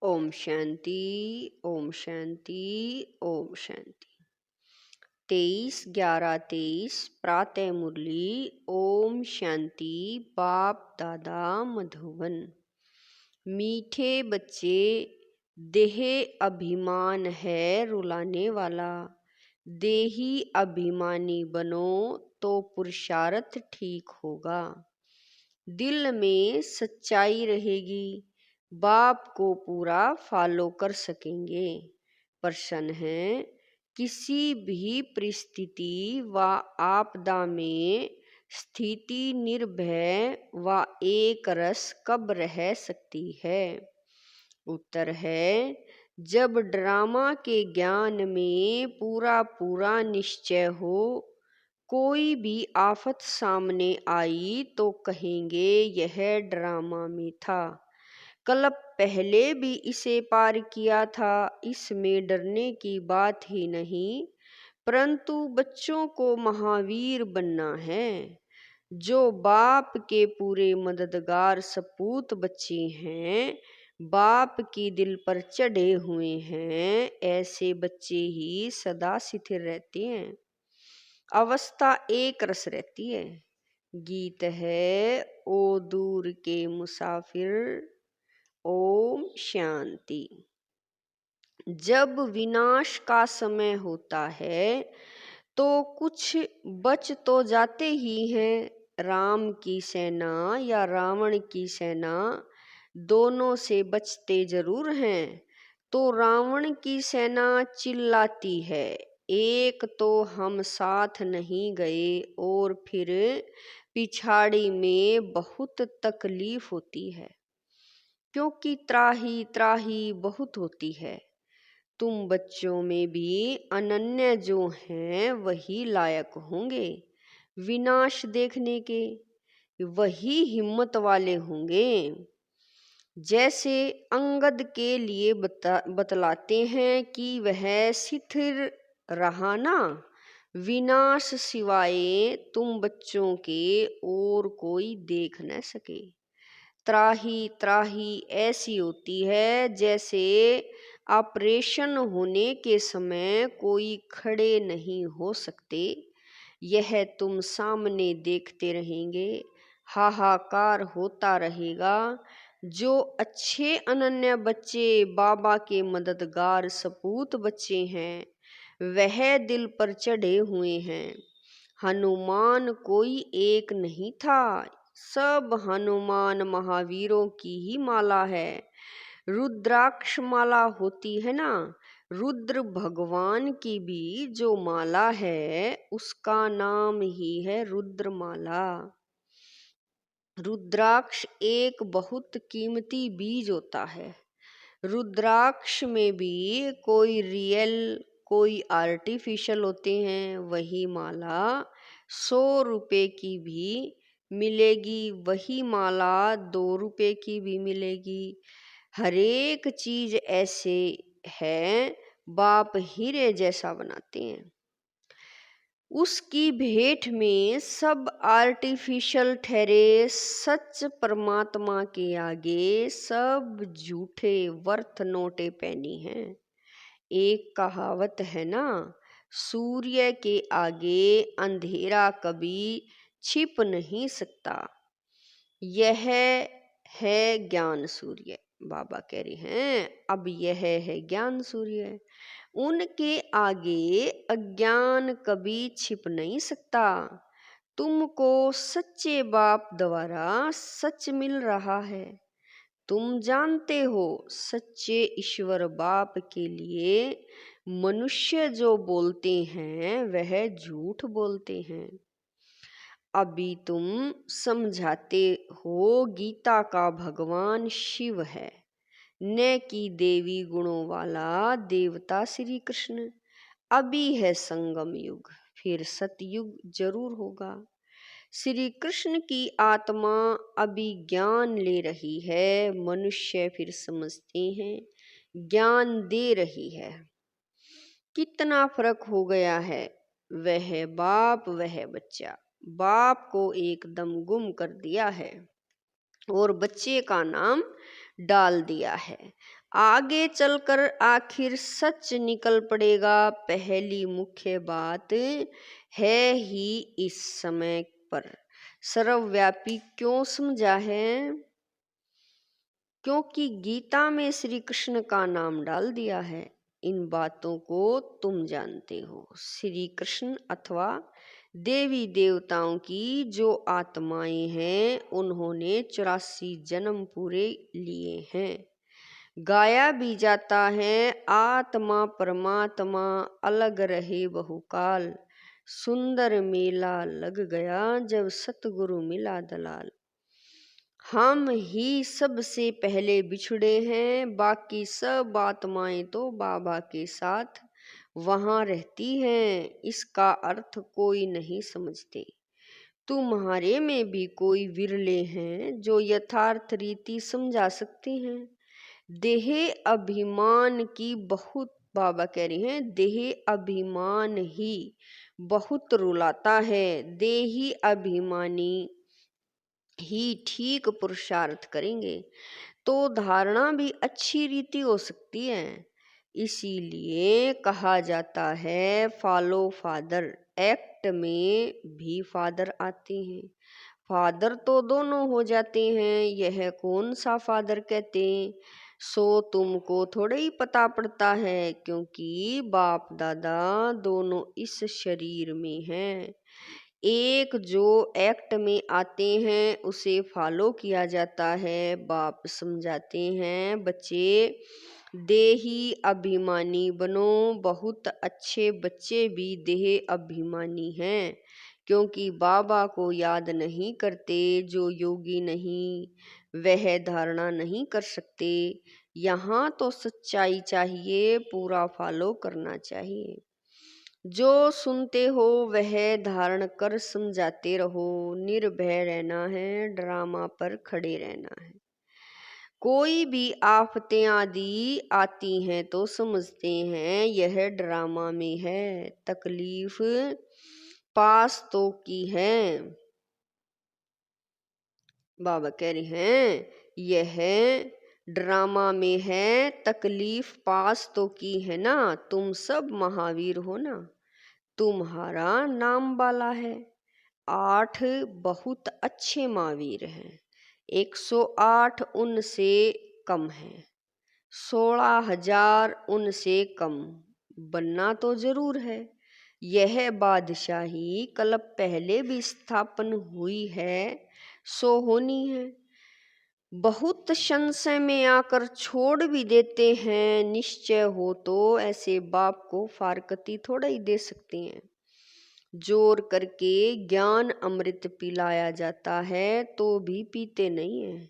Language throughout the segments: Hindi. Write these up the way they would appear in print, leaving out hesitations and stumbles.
ओम शांति, ओम शांति, ओम शांति। 23/11/23 प्रातः मुरली। ओम शांति। बाप दादा मधुबन। मीठे बच्चे, देह अभिमान है रुलाने वाला। देही अभिमानी बनो तो पुरुषार्थ ठीक होगा। दिल में सच्चाई रहेगी, बाप को पूरा फॉलो कर सकेंगे। प्रश्न है, किसी भी परिस्थिति व आपदा में स्थिति निर्भय व एक रस कब रह सकती है? उत्तर है, जब ड्रामा के ज्ञान में पूरा पूरा निश्चय हो। कोई भी आफत सामने आई तो कहेंगे यह ड्रामा में था, कल्प पहले भी इसे पार किया था, इसमें डरने की बात ही नहीं। परंतु बच्चों को महावीर बनना है। जो बाप के पूरे मददगार सपूत बच्चे हैं, बाप की दिल पर चढ़े हुए हैं, ऐसे बच्चे ही सदा स्थिर रहते हैं। अवस्था एक रस रहती है। गीत है, ओ दूर के मुसाफिर, ओम शांति। जब विनाश का समय होता है तो कुछ बच तो जाते ही हैं। राम की सेना या रावण की सेना, दोनों से बचते जरूर हैं। तो रावण की सेना चिल्लाती है, एक तो हम साथ नहीं गए, और फिर पिछाड़ी में बहुत तकलीफ होती है, क्योंकि त्राही त्राही बहुत होती है। तुम बच्चों में भी अनन्य जो हैं वही लायक होंगे विनाश देखने के, वही हिम्मत वाले होंगे। जैसे अंगद के लिए बतलाते हैं कि वह स्थिर रहा ना, विनाश सिवाय तुम बच्चों के और कोई देख न सके। त्राही त्राही ऐसी होती है जैसे ऑपरेशन होने के समय कोई खड़े नहीं हो सकते। यह तुम सामने देखते रहेंगे, हाहाकार होता रहेगा। जो अच्छे अनन्य बच्चे बाबा के मददगार सपूत बच्चे हैं, वह दिल पर चढ़े हुए हैं। हनुमान कोई एक नहीं था, सब हनुमान महावीरों की ही माला है। रुद्राक्ष माला होती है ना, रुद्र भगवान की भी जो माला है उसका नाम ही है रुद्रमाला। रुद्राक्ष एक बहुत कीमती बीज होता है। रुद्राक्ष में भी कोई रियल कोई आर्टिफिशियल होते हैं। वही माला 100 रुपए की भी मिलेगी, वही माला 2 रुपए की भी मिलेगी। हर एक चीज ऐसे है, बाप हीरे जैसा बनाते हैं। उसकी भेंट में सब आर्टिफिशियल ठहरे, सच परमात्मा के आगे सब झूठे वर्थ नोटे पैनी हैं। एक कहावत है ना, सूर्य के आगे अंधेरा कभी छिप नहीं सकता। यह है ज्ञान सूर्य। बाबा कह रहे हैं अब यह है ज्ञान सूर्य, उनके आगे अज्ञान कभी छिप नहीं सकता। तुमको सच्चे बाप द्वारा सच मिल रहा है। तुम जानते हो सच्चे ईश्वर बाप के लिए मनुष्य जो बोलते हैं वह झूठ बोलते हैं। अभी तुम समझाते हो गीता का भगवान शिव है, न कि देवी गुणों वाला देवता श्री कृष्ण। अभी है संगम युग, फिर सतयुग जरूर होगा। श्री कृष्ण की आत्मा अभी ज्ञान ले रही है, मनुष्य फिर समझते हैं ज्ञान दे रही है। कितना फर्क हो गया है, वह बाप वह बच्चा। बाप को एकदम गुम कर दिया है और बच्चे का नाम डाल दिया है। आगे चलकर आखिर सच निकल पड़ेगा। पहली मुख्य बात है ही इस समय पर सर्वव्यापी क्यों समझा है? क्योंकि गीता में श्री कृष्ण का नाम डाल दिया है। इन बातों को तुम जानते हो। श्री कृष्ण अथवा देवी देवताओं की जो आत्माएं हैं उन्होंने 84 जन्म पूरे लिए हैं। गाया भी जाता है, आत्मा परमात्मा अलग रहे बहुकाल, सुंदर मेला लग गया जब सतगुरु मिला दलाल। हम ही सबसे पहले बिछड़े हैं, बाकी सब आत्माएं तो बाबा के साथ वहां रहती हैं। इसका अर्थ कोई नहीं समझते। तुम्हारे में भी कोई विरले हैं जो यथार्थ रीति समझा सकते हैं। देह अभिमान की बहुत, बाबा कह रहे हैं, देह अभिमान ही बहुत रुलाता है। देही अभिमानी ही ठीक पुरुषार्थ करेंगे तो धारणा भी अच्छी रीति हो सकती है। इसीलिए कहा जाता है फॉलो फादर। एक्ट में भी फादर आते हैं। फादर तो दोनों हो जाते हैं। यह कौन सा फादर कहते हैं सो तुमको थोड़ा ही पता पड़ता है, क्योंकि बाप दादा दोनों इस शरीर में हैं। एक जो एक्ट में आते हैं उसे फॉलो किया जाता है। बाप समझाते हैं बच्चे देही अभिमानी बनो। बहुत अच्छे बच्चे भी देह अभिमानी हैं, क्योंकि बाबा को याद नहीं करते। जो योगी नहीं वह धारणा नहीं कर सकते। यहाँ तो सच्चाई चाहिए, पूरा फॉलो करना चाहिए। जो सुनते हो वह धारण कर समझाते रहो। निर्भय रहना है, ड्रामा पर खड़े रहना है। कोई भी आफतें आदि आती हैं तो समझते हैं यह ड्रामा में है। तकलीफ पास तो की है। बाबा कह रहे हैं यह ड्रामा में है, तकलीफ पास तो की है ना। तुम सब महावीर हो ना, तुम्हारा नाम वाला है। 8 बहुत अच्छे महावीर हैं, 108 उनसे कम है, 16,000 उनसे कम बनना तो जरूर है। यह बादशाही कल्प पहले भी स्थापन हुई है सो होनी है। बहुत संशय में आकर छोड़ भी देते हैं। निश्चय हो तो ऐसे बाप को फारकती थोड़ा ही दे सकते हैं। जोर करके ज्ञान अमृत पिलाया जाता है तो भी पीते नहीं है।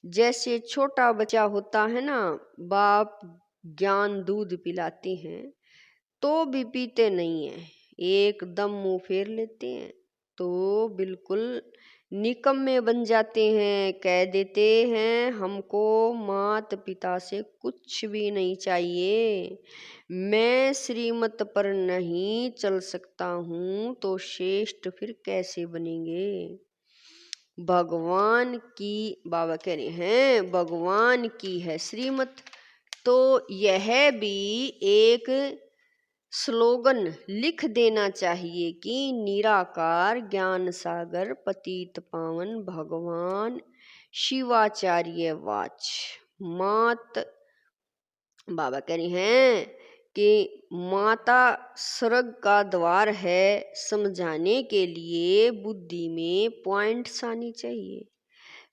जैसे छोटा बच्चा होता है ना, बाप ज्ञान दूध पिलाते हैं तो भी पीते नहीं है, एकदम मुंह फेर लेते हैं। तो बिल्कुल निकम्मे बन जाते हैं। कह देते हैं हमको मात पिता से कुछ भी नहीं चाहिए, मैं श्रीमत पर नहीं चल सकता हूँ तो श्रेष्ठ फिर कैसे बनेंगे। भगवान की, बाबा कह रहे हैं भगवान की है श्रीमत। तो यह भी एक स्लोगन लिख देना चाहिए कि निराकार ज्ञान सागर पतित पावन भगवान शिवाचार्य वाच। मात, बाबा कह रहे हैं कि माता स्वर्ग का द्वार है। समझाने के लिए बुद्धि में पॉइंट्स आनी चाहिए।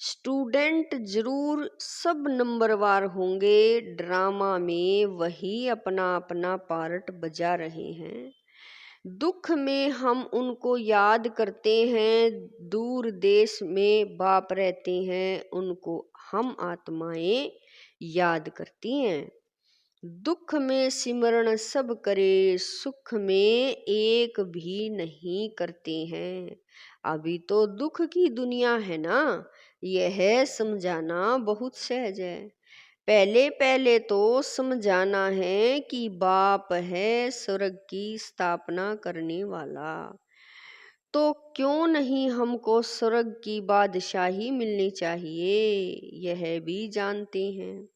स्टूडेंट जरूर सब नंबरवार होंगे। ड्रामा में वही अपना अपना पार्ट बजा रहे हैं। दुख में हम उनको याद करते हैं। दूर देश में बाप रहते हैं, उनको हम आत्माएं याद करती हैं। दुख में सिमरण सब करे, सुख में एक भी नहीं करते हैं। अभी तो दुख की दुनिया है ना, यह समझाना बहुत सहज है। पहले पहले तो समझाना है कि बाप है स्वर्ग की स्थापना करने वाला। तो क्यों नहीं हमको स्वर्ग की बादशाही मिलनी चाहिए, यह भी जानते हैं।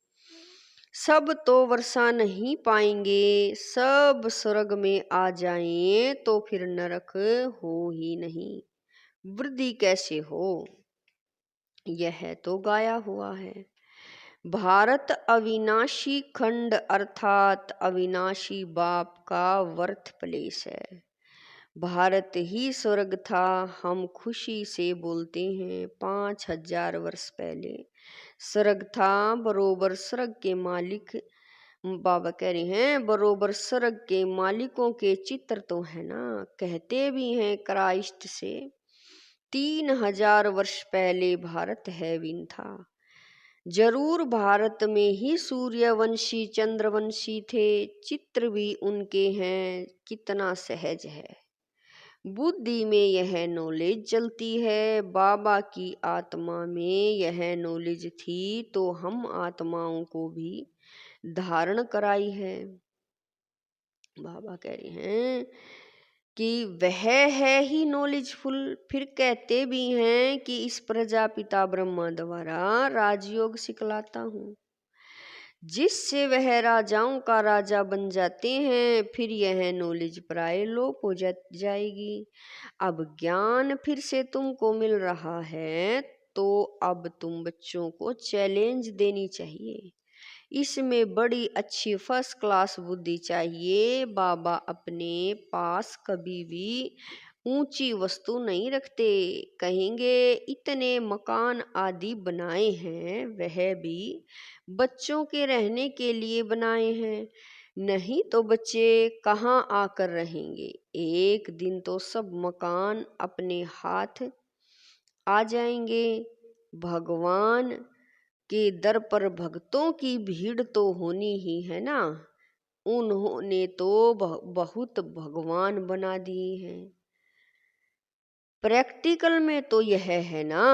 सब तो वर्षा नहीं पाएंगे, सब स्वर्ग में आ जाएं तो फिर नरक हो ही नहीं, वृद्धि कैसे हो, यह तो गाया हुआ है। भारत अविनाशी खंड अर्थात अविनाशी बाप का वर्थ प्लेस है। भारत ही स्वर्ग था, हम खुशी से बोलते हैं। 5000 वर्ष पहले स्वर्ग था, बरोबर स्वर्ग के मालिक बाबा कह रहे हैं, बरोबर स्वर्ग के मालिकों के चित्र तो है ना। कहते भी हैं क्राइस्ट से 3000 वर्ष पहले भारत हैविन था। जरूर भारत में ही सूर्यवंशी चंद्रवंशी थे, चित्र भी उनके हैं, कितना सहज है। बुद्धि में यह नॉलेज चलती है, बाबा की आत्मा में यह नॉलेज थी तो हम आत्माओं को भी धारण कराई है। बाबा कह रहे हैं कि वह है ही नॉलेजफुल। फिर कहते भी हैं कि इस प्रजापिता ब्रह्मा द्वारा राजयोग सिखलाता हूँ, जिससे वह राजाओं का राजा बन जाते हैं। फिर यह नॉलेज प्राय लोप हो जाएगी। अब ज्ञान फिर से तुमको मिल रहा है, तो अब तुम बच्चों को चैलेंज देनी चाहिए। इसमें बड़ी अच्छी फर्स्ट क्लास बुद्धि चाहिए। बाबा अपने पास कभी भी ऊंची वस्तु नहीं रखते। कहेंगे इतने मकान आदि बनाए हैं, वह भी बच्चों के रहने के लिए बनाए हैं, नहीं तो बच्चे कहाँ आकर रहेंगे। एक दिन तो सब मकान अपने हाथ आ जाएंगे। भगवान के दर पर भक्तों की भीड़ तो होनी ही है ना। उन्होंने तो बहुत भगवान बना दिए हैं। प्रैक्टिकल में तो यह है ना।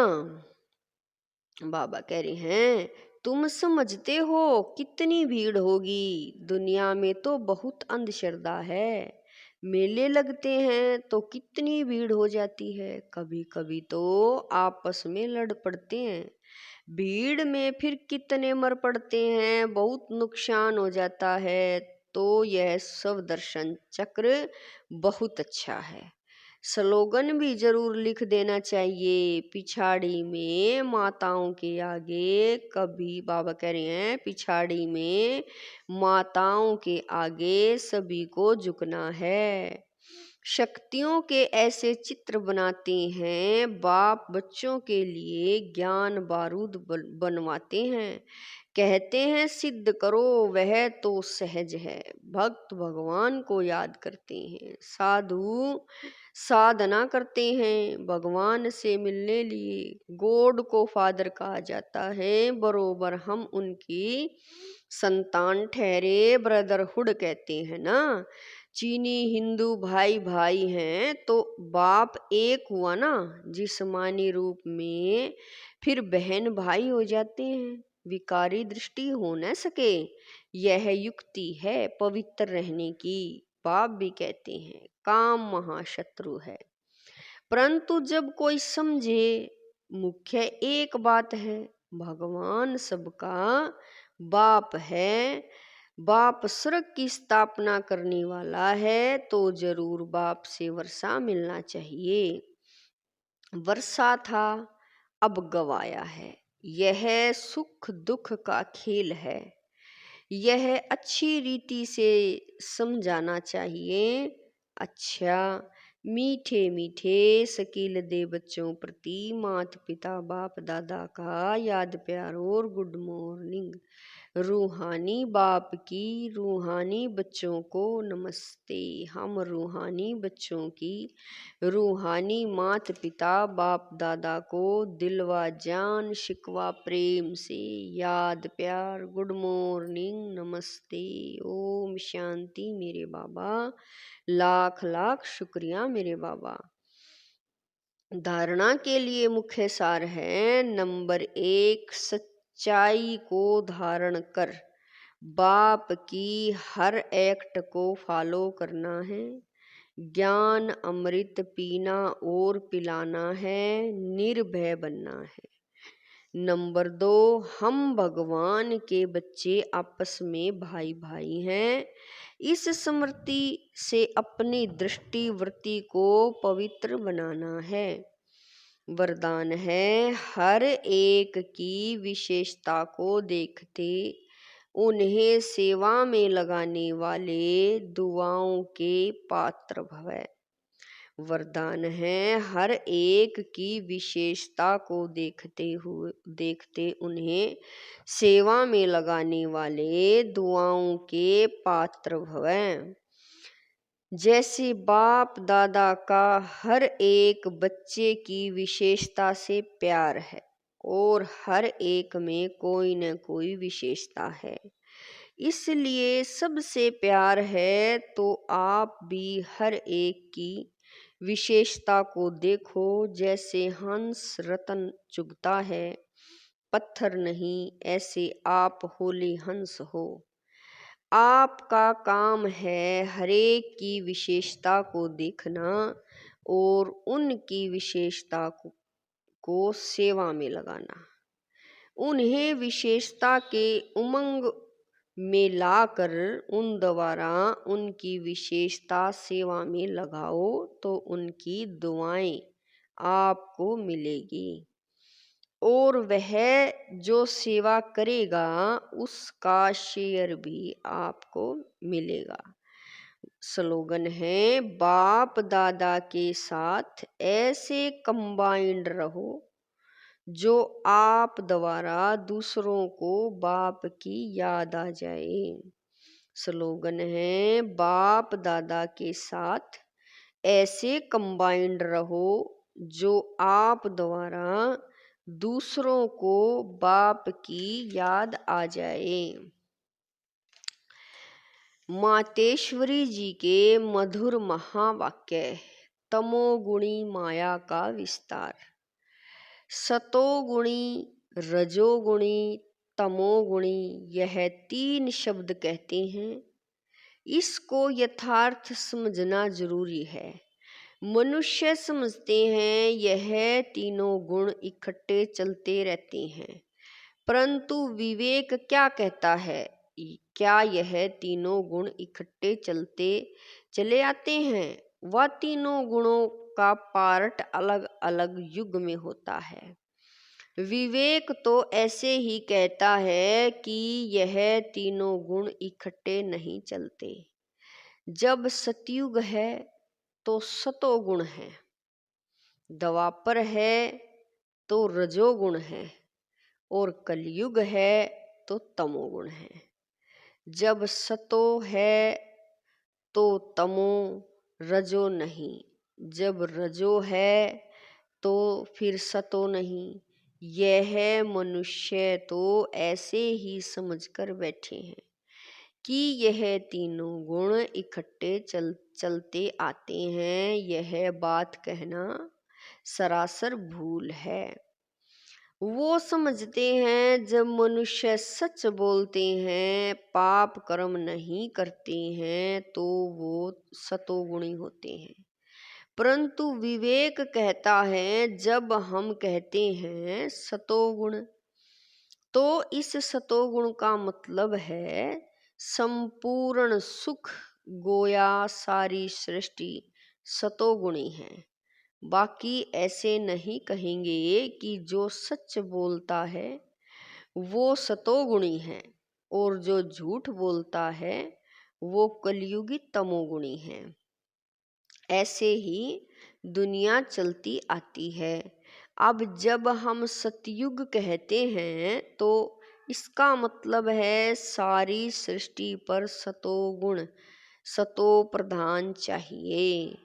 बाबा कह रहे हैं तुम समझते हो कितनी भीड़ होगी। दुनिया में तो बहुत अंधश्रद्धा है। मेले लगते हैं तो कितनी भीड़ हो जाती है। कभी कभी तो आपस में लड़ पड़ते हैं। भीड़ में फिर कितने मर पड़ते हैं, बहुत नुकसान हो जाता है। तो यह सब दर्शन चक्र बहुत अच्छा है। स्लोगन भी जरूर लिख देना चाहिए पिछाड़ी में, माताओं के आगे। कभी बाबा कह रहे हैं पिछाड़ी में माताओं के आगे सभी को झुकना है। शक्तियों के ऐसे चित्र बनाते हैं, बाप बच्चों के लिए ज्ञान बारूद बनवाते हैं। कहते हैं सिद्ध करो, वह तो सहज है। भक्त भगवान को याद करते हैं, साधु साधना करते हैं भगवान से मिलने लिए। गॉड को फादर कहा जाता है, बरोबर हम उनकी संतान ठहरे। ब्रदरहुड कहते हैं ना। चीनी हिंदू भाई भाई हैं तो बाप एक हुआ ना जिस्मानी रूप में, फिर बहन भाई हो जाते हैं। विकारी दृष्टि हो न सके, यह युक्ति है पवित्र रहने की। बाप भी कहते हैं काम महाशत्रु है, परंतु जब कोई समझे मुख्य एक बात है, भगवान सबका बाप है। बाप स्वर्ग की स्थापना करने वाला है, तो जरूर बाप से वर्षा मिलना चाहिए। वर्षा था अब गवाया है, यह सुख दुख का खेल है। यह अच्छी रीति से समझाना चाहिए। अच्छा मीठे मीठे शकील दे बच्चों प्रति माता पिता बाप दादा का याद प्यार और गुड मॉर्निंग। रूहानी बाप की रूहानी बच्चों को नमस्ते। हम रूहानी बच्चों की रूहानी माता पिता बाप दादा को दिलवा जान शिकवा प्रेम से याद प्यार गुड मॉर्निंग नमस्ते। ओम शांति मेरे बाबा। लाख लाख शुक्रिया मेरे बाबा। धारणा के लिए मुख्य सार है। नंबर 1, सच्चाई को धारण कर बाप की हर एक्ट को फॉलो करना है। ज्ञान अमृत पीना और पिलाना है, निर्भय बनना है। नंबर 2, हम भगवान के बच्चे आपस में भाई भाई हैं। इस स्मृति से अपनी दृष्टि वृत्ति को पवित्र बनाना है। वरदान है, हर एक की विशेषता को देखते उन्हें सेवा में लगाने वाले दुआओं के पात्र भवें। वरदान है, हर एक की विशेषता को देखते उन्हें सेवा में लगाने वाले दुआओं के पात्र भवें। जैसे बाप दादा का हर एक बच्चे की विशेषता से प्यार है और हर एक में कोई न कोई विशेषता है, इसलिए सबसे प्यार है, तो आप भी हर एक की विशेषता को देखो। जैसे हंस रतन चुगता है, पत्थर नहीं, ऐसे आप होले हंस हो। आपका काम है हरेक की विशेषता को देखना और उनकी विशेषता को सेवा में लगाना। उन्हें विशेषता के उमंग में लाकर उन द्वारा उनकी विशेषता सेवा में लगाओ तो उनकी दुआएं आपको मिलेगी और वह जो सेवा करेगा उसका शेयर भी आपको मिलेगा। स्लोगन है, बाप दादा के साथ ऐसे कंबाइंड रहो जो आप द्वारा दूसरों को बाप की याद आ जाए। स्लोगन है, बाप दादा के साथ ऐसे कंबाइंड रहो जो आप द्वारा दूसरों को बाप की याद आ जाए। मातेश्वरी जी के मधुर महावाक्य, तमोगुणी माया का विस्तार। सतोगुणी, रजोगुणी, तमोगुणी, यह 3 शब्द कहते हैं। इसको यथार्थ समझना जरूरी है। मनुष्य समझते हैं यह तीनों गुण इकट्ठे चलते रहते हैं, परंतु विवेक क्या कहता है? क्या यह तीनों गुण इकट्ठे चले आते हैं? वह तीनों गुणों का पार्ट अलग अलग युग में होता है। विवेक तो ऐसे ही कहता है कि यह तीनों गुण इकट्ठे नहीं चलते। जब सतयुग है तो सतोगुण है, द्वापर है तो रजोगुण है और कलयुग है तो तमोगुण है। जब सतो है तो तमो, रजो नहीं। जब रजो है तो फिर सतो नहीं। यह मनुष्य तो ऐसे ही समझकर बैठे हैं कि यह तीनों गुण इकट्ठे चलते आते हैं। यह बात कहना सरासर भूल है। वो समझते हैं जब मनुष्य सच बोलते हैं, पाप कर्म नहीं करते हैं, तो वो सतोगुणी होते हैं। परंतु विवेक कहता है जब हम कहते हैं सतोगुण, तो इस सतोगुण का मतलब है संपूर्ण सुख, गोया सारी सृष्टि सतोगुणी है। बाकी ऐसे नहीं कहेंगे कि जो सच बोलता है वो सतोगुणी है और जो झूठ बोलता है वो कलयुगी तमोगुणी है। ऐसे ही दुनिया चलती आती है। अब जब हम सतयुग कहते हैं तो इसका मतलब है सारी सृष्टि पर सतोगुण, सतो प्रधान चाहिए।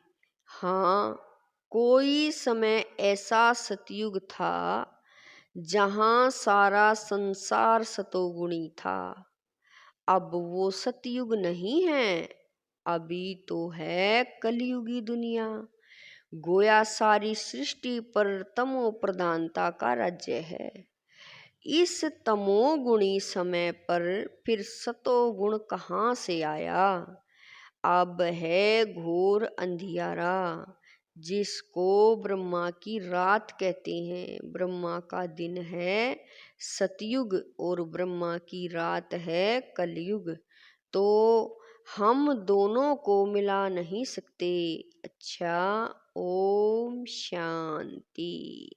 हाँ, कोई समय ऐसा सतयुग था जहाँ सारा संसार सतोगुणी था। अब वो सतयुग नहीं है, अभी तो है कलयुगी दुनिया। गोया सारी सृष्टि पर तमो प्रधानता का राज्य है। इस तमोगुणी समय पर फिर सतोगुण कहाँ से आया? अब है घोर अंधियारा, जिसको ब्रह्मा की रात कहते हैं। ब्रह्मा का दिन है सतयुग और ब्रह्मा की रात है कलयुग। तो हम दोनों को मिला नहीं सकते। अच्छा, ओम शांति।